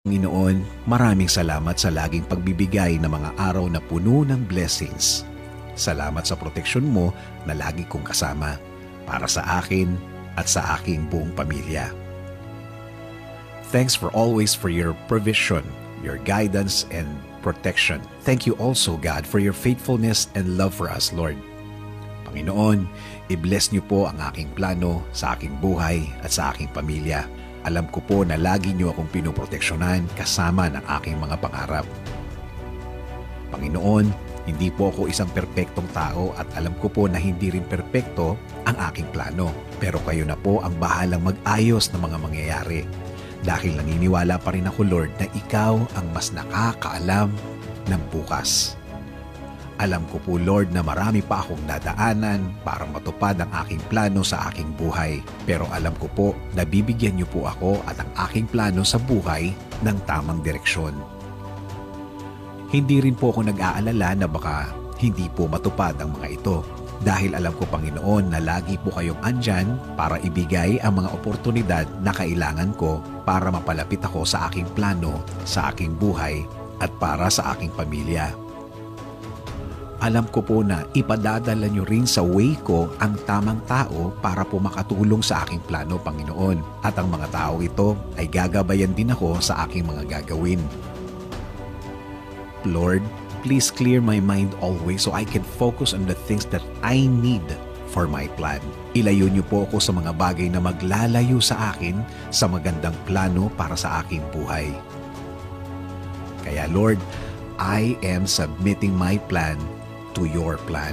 Panginoon, maraming salamat sa laging pagbibigay ng mga araw na puno ng blessings. Salamat sa proteksyon mo na lagi kong kasama para sa akin at sa aking buong pamilya. Thanks for your provision, your guidance, and protection. Thank you also, God, for your faithfulness and love for us, Lord. Panginoon, i-bless niyo po ang aking plano sa aking buhay at sa aking pamilya. Alam ko po na lagi niyo akong pinoproteksyonan kasama ng aking mga pangarap. Panginoon, hindi po ako isang perpektong tao at alam ko po na hindi rin perpekto ang aking plano. Pero kayo na po ang bahalang mag-ayos ng mga mangyayari. Dahil naniniwala pa rin ako, Lord, na ikaw ang mas nakakaalam ng bukas. Alam ko po, Lord, na marami pa akong dadaanan para matupad ang aking plano sa aking buhay. Pero alam ko po na bibigyan niyo po ako at ang aking plano sa buhay ng tamang direksyon. Hindi rin po ako nag-aalala na baka hindi po matupad ang mga ito. Dahil alam ko, Panginoon, na lagi po kayong andyan para ibigay ang mga oportunidad na kailangan ko para mapalapit ako sa aking plano, sa aking buhay at para sa aking pamilya. Alam ko po na ipadadala niyo rin sa way ko ang tamang tao para po makatulong sa aking plano, Panginoon. At ang mga tao ito ay gagabayan din ako sa aking mga gagawin. Lord, please clear my mind always so I can focus on the things that I need for my plan. Ilayo niyo po ako sa mga bagay na maglalayo sa akin sa magandang plano para sa aking buhay. Kaya Lord, I am submitting my plan to your plan.